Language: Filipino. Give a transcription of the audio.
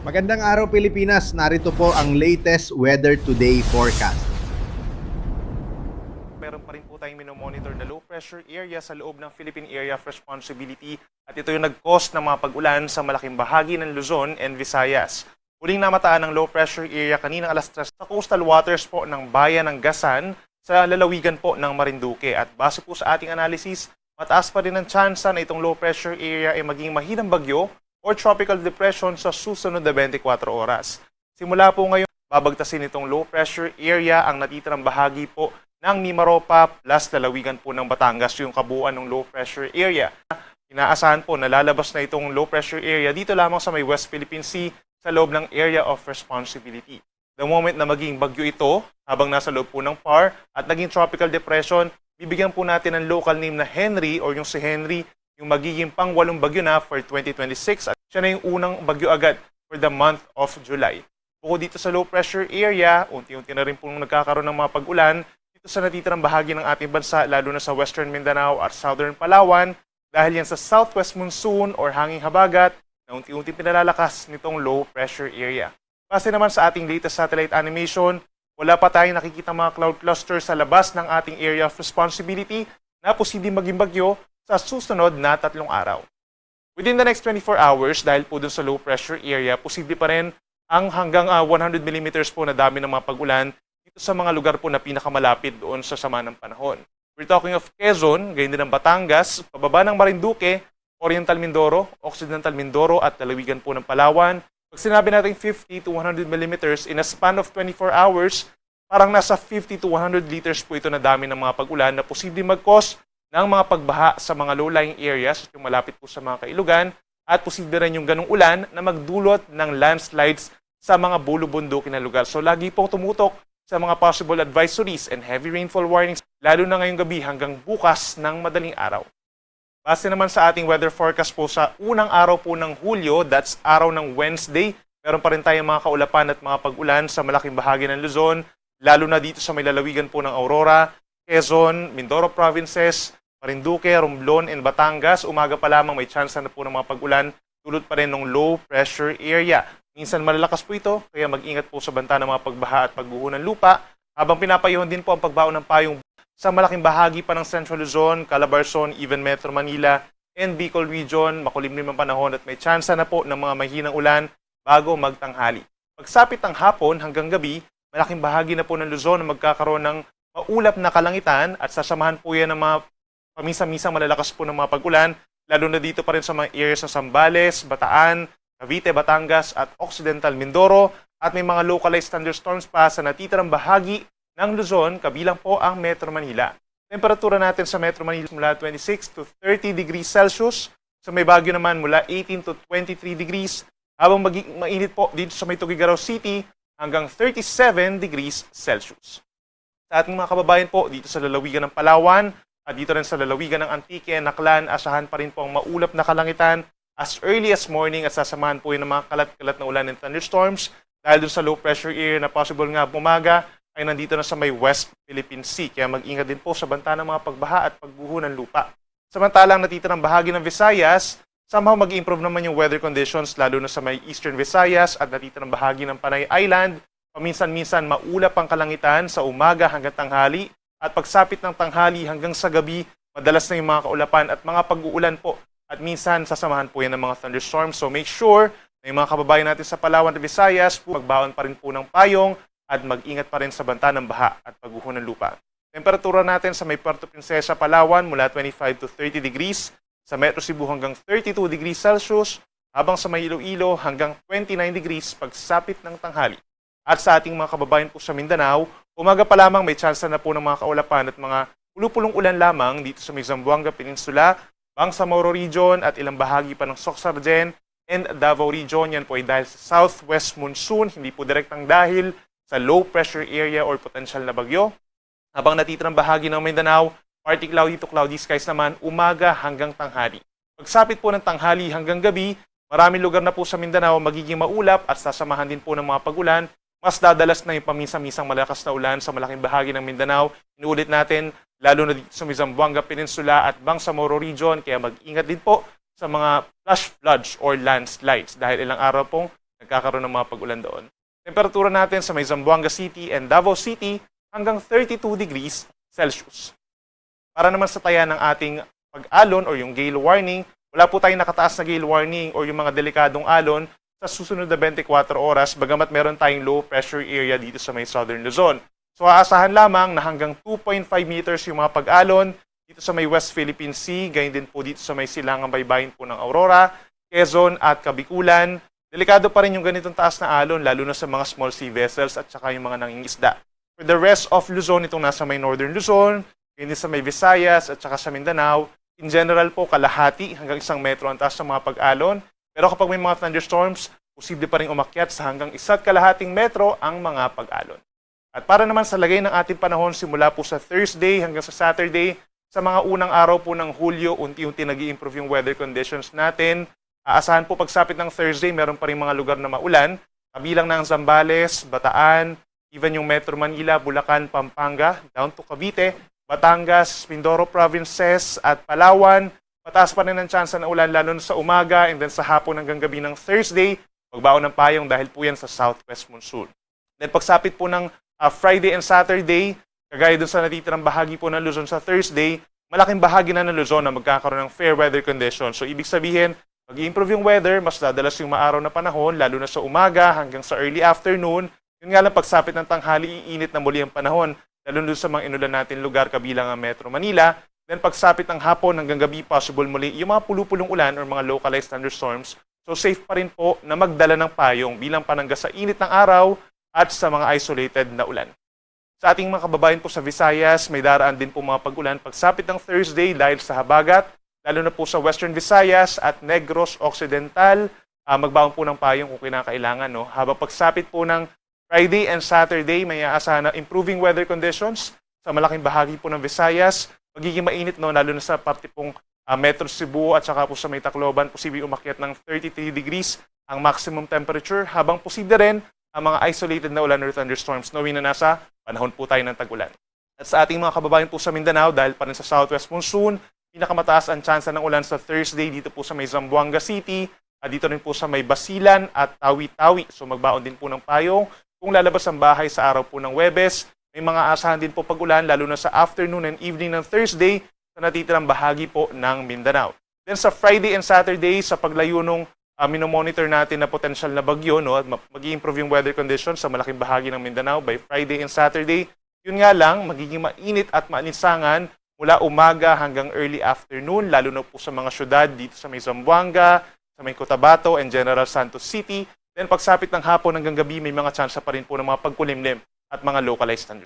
Magandang araw Pilipinas, narito po ang latest weather today forecast. Meron pa rin po tayong minomonitor na low pressure area sa loob ng Philippine Area of Responsibility at ito yung nag-cause ng mga pag-ulan sa malaking bahagi ng Luzon and Visayas. Huling namataan ng low pressure area kaninang alas 3 sa coastal waters po ng bayan ng Gasan sa lalawigan po ng Marinduque at base po sa ating analysis, mataas pa rin ang tsansa na itong low pressure area ay maging mahinang bagyo or tropical depression sa susunod na 24 oras. Simula po ngayon, babagtasin itong low pressure area ang natitirang bahagi po ng Mimaropa plus lalawigan po ng Batangas yung kabuuan ng low pressure area. Inaasahan po na lalabas na itong low pressure area dito lamang sa may West Philippine Sea sa loob ng area of responsibility. The moment na maging bagyo ito, habang nasa loob po ng PAR at naging tropical depression, bibigyan po natin ng local name na Henry or yung si Henry, yung magiging pang-walong bagyo na for 2026 at siya na yung unang bagyo agad for the month of July. Bukod dito sa low pressure area, unti-unti na rin po nagkakaroon ng mga pag-ulan dito sa natitirang bahagi ng ating bansa, lalo na sa Western Mindanao at Southern Palawan, dahil yan sa southwest monsoon or hanging habagat na unti-unti pinalalakas nitong low pressure area. Base naman sa ating latest satellite animation, wala pa tayong nakikita mga cloud cluster sa labas ng ating area of responsibility na posibleng maging bagyo sa susunod na 3 araw. Within the next 24 hours, dahil po dun sa low pressure area, posible pa rin ang hanggang 100 millimeters po na dami ng mga pag-ulan dito sa mga lugar po na pinakamalapit doon sa sama ng panahon. We're talking of Quezon, gayon din ng Batangas, pababa ng Marinduque, Oriental Mindoro, Occidental Mindoro at lalawigan po ng Palawan. Pag sinabi natin 50 to 100 millimeters in a span of 24 hours, parang nasa 50 to 100 liters po ito na dami ng mga pag-ulan na posibleng mag-cause ng mga pagbaha sa mga low-lying areas, yung malapit po sa mga kailugan, at posible rin yung ganong ulan na magdulot ng landslides sa mga bulubundukin na lugar. So lagi pong tumutok sa mga possible advisories and heavy rainfall warnings, lalo na ngayong gabi hanggang bukas ng madaling araw. Base naman sa ating weather forecast po sa unang araw po ng Hulyo, that's araw ng Wednesday, meron pa rin tayong mga kaulapan at mga pag-ulan sa malaking bahagi ng Luzon, lalo na dito sa may lalawigan po ng Aurora, Quezon, Mindoro provinces, Marinduque, Romblon, and Batangas. Umaga pa lamang may chance na po ng mga pag-ulan, dulot pa rin ng low pressure area. Minsan malalakas po ito, kaya mag-ingat po sa banta ng mga pagbaha at pagguho ng lupa, habang pinapayuhan din po ang pagbaon ng payong sa malaking bahagi pa ng Central Luzon, Calabarzon, even Metro Manila, and Bicol Region. Makulimlim ang panahon at may chance na po ng mga mahinang ulan bago magtanghali. Pagsapit ng hapon hanggang gabi, malaking bahagi na po ng Luzon na magkakaroon ng maulap na kalangitan at sasamahan po yan ng mga paminsan-minsang malalakas po ng mga pag-ulan, lalo na dito pa rin sa mga areas ng Zambales, Bataan, Cavite, Batangas at Occidental Mindoro at may mga localized thunderstorms pa sa natitirang bahagi ng Luzon, kabilang po ang Metro Manila. Temperatura natin sa Metro Manila mula 26 to 30 degrees Celsius, sa may Baguio naman mula 18 to 23 degrees, habang mainit po dito sa may Tuguegarao City hanggang 37 degrees Celsius. Sa ating mga kababayan po dito sa lalawigan ng Palawan at dito rin sa lalawigan ng Antique, Naklan, asahan pa rin po ang maulap na kalangitan as early as morning at sasamahan po yun ng mga kalat-kalat na ulan and thunderstorms dahil dun sa low pressure area na possible nga bumaga ay nandito na sa may West Philippine Sea. Kaya mag-ingat din po sa banta ng mga pagbaha at pagbuho ng lupa. Samantalang natitirang bahagi ng Visayas, somehow mag-improve naman yung weather conditions lalo na sa may Eastern Visayas at natitirang bahagi ng Panay Island. Paminsan-minsan maulap ang kalangitan sa umaga hanggang tanghali at pagsapit ng tanghali hanggang sa gabi, madalas na yung mga kaulapan at mga pag-uulan po. At minsan sasamahan po yan ng mga thunderstorms. So make sure na yung mga kababayan natin sa Palawan at Visayas, magbaon pa rin po ng payong at mag-ingat pa rin sa banta ng baha at pagguho ng lupa. Temperatura natin sa may Puerto Princesa, Palawan mula 25 to 30 degrees, sa Metro Cebu hanggang 32 degrees Celsius, habang sa may Iloilo hanggang 29 degrees pagsapit ng tanghali. At sa ating mga kababayan po sa Mindanao, umaga pa lamang may chance na po ng mga kaulapan at mga pulupulong ulan lamang dito sa may Zamboanga Peninsula, Bangsamoro Region at ilang bahagi pa ng Soxargen and Davao Region. Yan po ay dahil sa southwest monsoon, hindi po direktang dahil sa low pressure area or potential na bagyo. Habang natitirang bahagi ng Mindanao, partly cloudy to cloudy skies naman umaga hanggang tanghali. Pagsapit po ng tanghali hanggang gabi, maraming lugar na po sa Mindanao magiging maulap at sasamahan din po ng mga pag-ulan. Mas dadalas na yung paminsan-minsang malakas na ulan sa malaking bahagi ng Mindanao. Inuulit natin, lalo na dito sa Zamboanga Peninsula at Bangsamoro Region, kaya mag-ingat din po sa mga flash floods or landslides dahil ilang araw pong nagkakaroon ng mga pag-ulan doon. Temperatura natin sa may Zamboanga City and Davao City hanggang 32 degrees Celsius. Para naman sa taya ng ating pag-alon or yung gale warning, wala po tayong nakataas na gale warning or yung mga delikadong alon sa susunod na 24 oras, bagamat meron tayong low pressure area dito sa may Southern Luzon. So aasahan lamang na hanggang 2.5 meters yung mga pag-alon dito sa may West Philippine Sea, gayon din po dito sa may silangang baybayin po ng Aurora, Quezon at Kabikulan. Delikado pa rin yung ganitong taas na alon, lalo na sa mga small sea vessels at saka yung mga nangingisda. For the rest of Luzon, itong nasa may Northern Luzon, gayon din sa may Visayas at saka sa Mindanao, in general po, kalahati hanggang 1 metro ang taas ng mga pag-alon. Pero kapag may mga thunderstorms, posible pa rin umakyat sa hanggang 1.5 metro ang mga pag-alon. At para naman sa lagay ng ating panahon simula po sa Thursday hanggang sa Saturday, sa mga unang araw po ng Hulyo, unti-unti nag-i-improve yung weather conditions natin. Aasahan po pagsapit ng Thursday, meron pa rin mga lugar na maulan, kabilang ng Zambales, Bataan, even yung Metro Manila, Bulacan, Pampanga, down to Cavite, Batangas, Mindoro Provinces at Palawan. Mataas pa rin ang tsansa na ulan lalo na sa umaga and then sa hapon hanggang gabi ng Thursday, magbaon ng payong dahil po yan sa southwest monsoon. Then pagsapit po ng Friday and Saturday, kagaya dun sa natitirang bahagi po ng Luzon sa Thursday, malaking bahagi na ng Luzon na magkakaroon ng fair weather conditions. So ibig sabihin, mag-i-improve yung weather, mas dadalas yung maaraw na panahon, lalo na sa umaga hanggang sa early afternoon. Yun nga lang, pagsapit ng tanghali, iinit na muli ang panahon, lalo na sa mga inulan natin lugar kabilang ang Metro Manila. Then pagsapit ng hapon hanggang gabi, possible muli yung mga pulupulong ulan or mga localized thunderstorms. So safe pa rin po na magdala ng payong bilang panangga sa init ng araw at sa mga isolated na ulan. Sa ating mga kababayan po sa Visayas, may daraan din po mga pag-ulan pagsapit ng Thursday dahil sa habagat, lalo na po sa Western Visayas at Negros Occidental. Magbaon po ng payong kung kinakailangan. No? Habang pagsapit po ng Friday and Saturday, may aasahan na improving weather conditions sa malaking bahagi po ng Visayas. Magiging mainit, no? Lalo na sa parte pong Metro Cebu at saka po sa may Tacloban, posibleng umakyat ng 33 degrees ang maximum temperature, habang posible rin ang mga isolated na ulan or thunderstorms, knowing na nasa panahon po tayo ng tag-ulan. At sa ating mga kababayan po sa Mindanao, dahil pa rin sa southwest monsoon, pinakamataas ang tsansa ng ulan sa Thursday dito po sa may Zamboanga City, at dito rin po sa may Basilan at Tawi-Tawi. So magbaon din po ng payong kung lalabas ang bahay sa araw po ng Huwebes. May mga asahan din po pag-ulan, lalo na sa afternoon and evening ng Thursday sa natitirang bahagi po ng Mindanao. Then sa Friday and Saturday, sa paglayo nung minomonitor natin na potential na bagyo, no, at mag-i-improve yung weather conditions sa malaking bahagi ng Mindanao by Friday and Saturday. Yun nga lang, magiging mainit at maalinsangan mula umaga hanggang early afternoon, lalo na po sa mga syudad dito sa may Zamboanga, sa may Cotabato and General Santos City. Then pagsapit ng hapon hanggang gabi, may mga tsansa pa rin po ng mga pagkulimlim at mga localized thunderstorms.